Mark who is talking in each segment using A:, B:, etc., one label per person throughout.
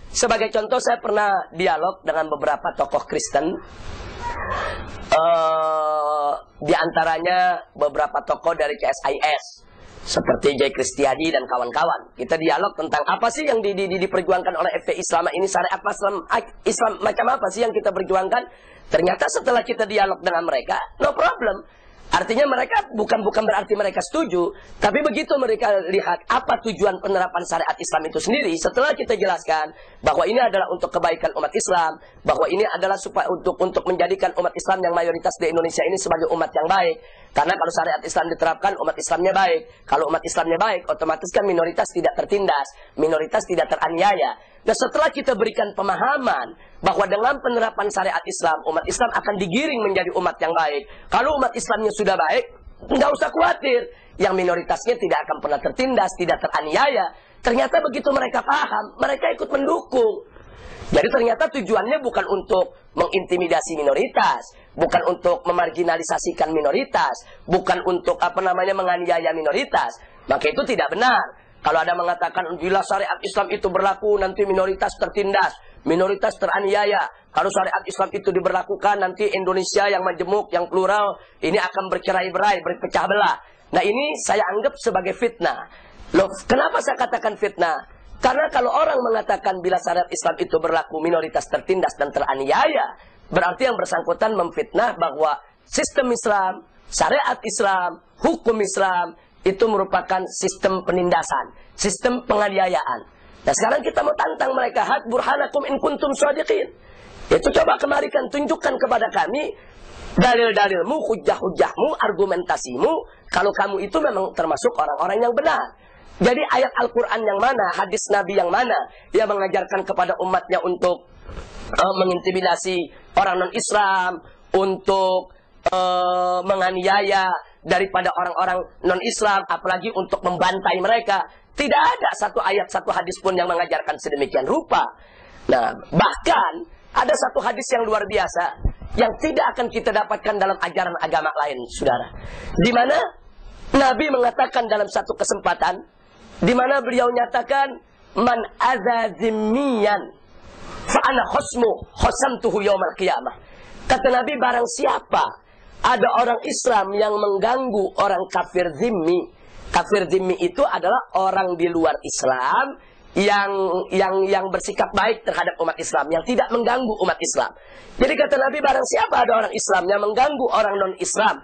A: Sebagai contoh, saya pernah dialog dengan beberapa tokoh Kristen. Di antaranya beberapa tokoh dari CSIS seperti J. Kristiadi dan kawan-kawan. Kita dialog tentang apa sih yang diperjuangkan oleh FPI selama ini, syariat Islam macam apa sih yang kita perjuangkan. Ternyata setelah kita dialog dengan mereka, no problem. Artinya mereka bukan berarti mereka setuju, tapi begitu mereka lihat apa tujuan penerapan syariat Islam itu sendiri, setelah kita jelaskan bahwa ini adalah untuk kebaikan umat Islam, bahwa ini adalah supaya untuk menjadikan umat Islam yang mayoritas di Indonesia ini sebagai umat yang baik. Karena kalau syariat Islam diterapkan, umat Islamnya baik. Kalau umat Islamnya baik, otomatis kan minoritas tidak tertindas, minoritas tidak teraniaya. Nah, setelah kita berikan pemahaman bahwa dengan penerapan syariat Islam, umat Islam akan digiring menjadi umat yang baik. Kalau umat Islamnya sudah baik, nggak usah khawatir. Yang minoritasnya tidak akan pernah tertindas, tidak teraniaya. Ternyata begitu mereka paham, mereka ikut mendukung. Jadi ternyata tujuannya bukan untuk mengintimidasi minoritas, bukan untuk memarginalisasikan minoritas, bukan untuk menganiaya minoritas. Maka itu tidak benar. Kalau ada mengatakan bila syariat Islam itu berlaku nanti minoritas tertindas, minoritas teraniaya. Kalau syariat Islam itu diberlakukan nanti Indonesia yang majemuk, yang plural ini akan bercerai-berai, berpecah belah. Nah, ini saya anggap sebagai fitnah. Loh, kenapa saya katakan fitnah? Karena kalau orang mengatakan bila syariat Islam itu berlaku minoritas tertindas dan teraniaya, berarti yang bersangkutan memfitnah bahwa sistem Islam, syariat Islam, hukum Islam itu merupakan sistem penindasan, sistem penganiayaan. Nah, sekarang kita mau tantang mereka, hat burhanakum in kuntum shadiqin. Itu coba kemarikan, tunjukkan kepada kami dalil-dalilmu, hujah-hujahmu, argumentasimu, kalau kamu itu memang termasuk orang-orang yang benar. Jadi ayat Al-Quran yang mana, hadis Nabi yang mana yang mengajarkan kepada umatnya untuk mengintimidasi orang non-Islam, untuk menganiaya daripada orang-orang non-Islam, apalagi untuk membantai mereka. Tidak ada satu ayat, satu hadis pun yang mengajarkan sedemikian rupa. Nah, bahkan ada satu hadis yang luar biasa yang tidak akan kita dapatkan dalam ajaran agama lain, saudara. Di mana Nabi mengatakan dalam satu kesempatan, di mana beliau nyatakan, man adza zimmiyan fa ana khosamtuhu yaumal qiyamah. Kata Nabi, barang siapa ada orang Islam yang mengganggu orang kafir zimmi. Kafir zimmi itu adalah orang di luar Islam yang bersikap baik terhadap umat Islam, yang tidak mengganggu umat Islam. Jadi kata Nabi, barang siapa ada orang Islam yang mengganggu orang non-Islam,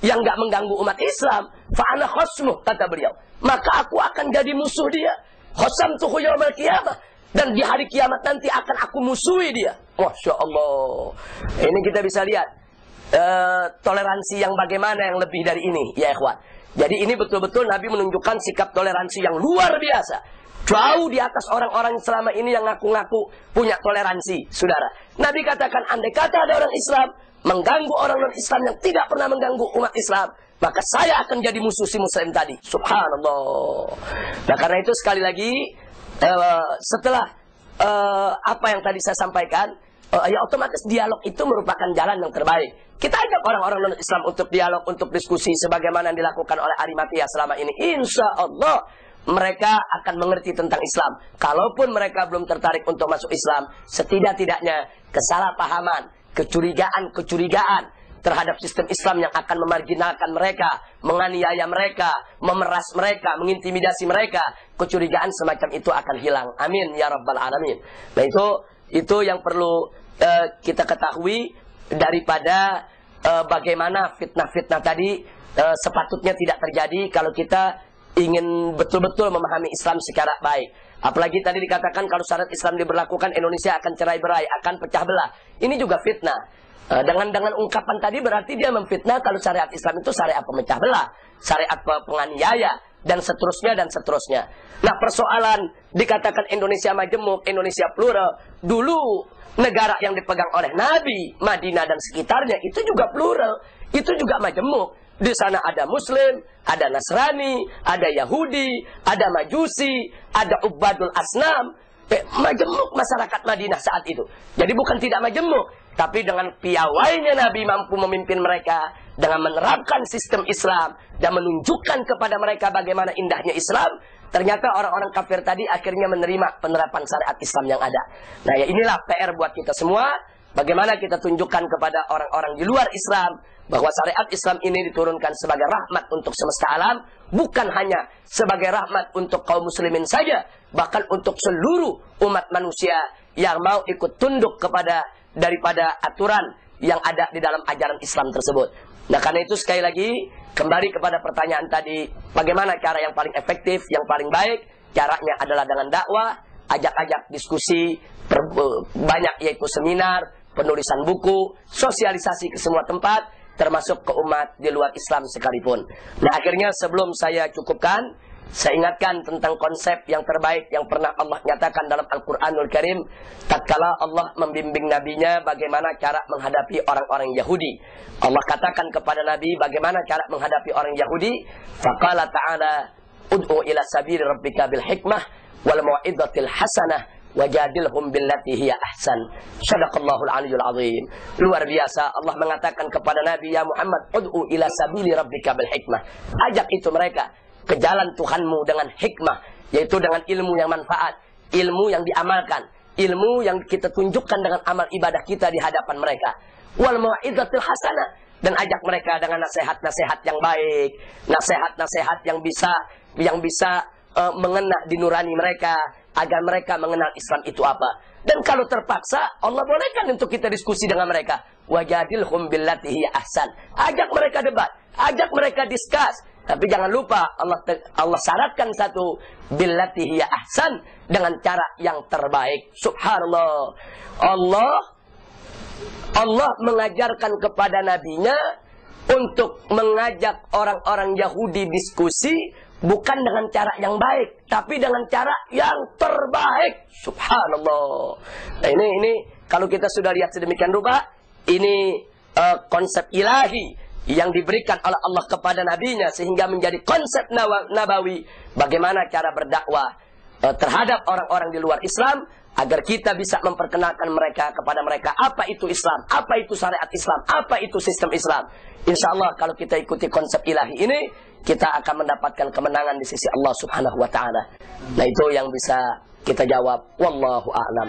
A: yang nggak mengganggu umat Islam, fa ana khosmuh, kata beliau, maka aku akan jadi musuh dia. Khosamtuhu yaumal qiyamah, dan di hari kiamat nanti akan aku musuhi dia. Masya Allah. Ini kita bisa lihat toleransi yang bagaimana yang lebih dari ini, ya ikhwan. Jadi ini betul-betul Nabi menunjukkan sikap toleransi yang luar biasa, jauh di atas orang-orang selama ini yang ngaku-ngaku punya toleransi, saudara. Nabi katakan, andai kata ada orang Islam mengganggu orang non-Islam yang tidak pernah mengganggu umat Islam, maka saya akan jadi musuh si Muslim tadi. Subhanallah. Nah, karena itu sekali lagi, setelah apa yang tadi saya sampaikan, ya otomatis dialog itu merupakan jalan yang terbaik. Kita ajak orang-orang non-Islam untuk dialog, untuk diskusi sebagaimana yang dilakukan oleh Arimatia selama ini. Insya Allah mereka akan mengerti tentang Islam. Kalaupun mereka belum tertarik untuk masuk Islam, setidak-tidaknya kesalahpahaman, kecurigaan terhadap sistem Islam yang akan memarginalkan mereka, menganiaya mereka, memeras mereka, mengintimidasi mereka, kecurigaan semacam itu akan hilang. Amin ya rabbal alamin. Nah, itu yang perlu kita ketahui daripada bagaimana fitnah-fitnah tadi sepatutnya tidak terjadi kalau kita ingin betul-betul memahami Islam secara baik. Apalagi tadi dikatakan kalau syariat Islam diberlakukan, Indonesia akan cerai-berai, akan pecah belah. Ini juga fitnah. Dengan ungkapan tadi berarti dia memfitnah kalau syariat Islam itu syariat pemecah belah, syariat penganiaya, dan seterusnya dan seterusnya. Nah, persoalan dikatakan Indonesia majemuk, Indonesia plural, dulu negara yang dipegang oleh Nabi, Madinah dan sekitarnya, itu juga plural, itu juga majemuk. Di sana ada Muslim, ada Nasrani, ada Yahudi, ada Majusi, ada Ubadul Asnam. Majemuk masyarakat Madinah saat itu. Jadi bukan tidak majemuk, tapi dengan piawainya Nabi mampu memimpin mereka dengan menerapkan sistem Islam dan menunjukkan kepada mereka bagaimana indahnya Islam, ternyata orang-orang kafir tadi akhirnya menerima penerapan syariat Islam yang ada. Nah, ya inilah PR buat kita semua. Bagaimana kita tunjukkan kepada orang-orang di luar Islam bahwa syariat Islam ini diturunkan sebagai rahmat untuk semesta alam, bukan hanya sebagai rahmat untuk kaum muslimin saja, bahkan untuk seluruh umat manusia yang mau ikut tunduk kepada daripada aturan yang ada di dalam ajaran Islam tersebut. Nah, karena itu sekali lagi kembali kepada pertanyaan tadi, bagaimana cara yang paling efektif, yang paling baik? Caranya adalah dengan dakwah, ajak-ajak diskusi, banyak yaitu seminar, penulisan buku, sosialisasi ke semua tempat, termasuk ke umat di luar Islam sekalipun. Nah, akhirnya sebelum saya cukupkan, saya ingatkan tentang konsep yang terbaik yang pernah Allah nyatakan dalam Al-Quranul Karim. Tatkala Allah membimbing nabinya bagaimana cara menghadapi orang-orang Yahudi, Allah katakan kepada Nabi bagaimana cara menghadapi orang Yahudi. Faqala ta'ala ud'u ila sabili rabbika bil hikmah wal mau'izatil hasanah wajadilhum billati hiya ahsan. Shadaqallahul aliyyul azim. Luar biasa, Allah mengatakan kepada Nabi, ya Muhammad, ud'u ila sabili rabbika bil hikmah. Ajak itu mereka ke jalan Tuhanmu dengan hikmah, yaitu dengan ilmu yang manfaat, ilmu yang diamalkan, ilmu yang kita tunjukkan dengan amal ibadah kita di hadapan mereka. Wal mau'izatil hasanah, dan ajak mereka dengan nasihat-nasihat yang baik, nasihat-nasihat yang bisa mengena di nurani mereka, agar mereka mengenal Islam itu apa. Dan kalau terpaksa, Allah bolehkan untuk kita diskusi dengan mereka. Wajadilhum billati hiya ahsan. Ajak mereka debat, ajak mereka diskus. Tapi jangan lupa Allah syaratkan satu, billati hiya ahsan, dengan cara yang terbaik. Subhanallah. Allah mengajarkan kepada nabinya untuk mengajak orang-orang Yahudi diskusi, bukan dengan cara yang baik, tapi dengan cara yang terbaik. Subhanallah. Nah, ini kalau kita sudah lihat sedemikian rupa, ini konsep ilahi yang diberikan oleh Allah kepada nabinya, sehingga menjadi konsep nabawi bagaimana cara berdakwah terhadap orang-orang di luar Islam, agar kita bisa memperkenalkan mereka kepada mereka apa itu Islam, apa itu syariat Islam, apa itu sistem Islam. Insya Allah kalau kita ikuti konsep ilahi ini, kita akan mendapatkan kemenangan di sisi Allah Subhanahu wa ta'ala. Nah, itu yang bisa kita jawab. Wallahu a'lam.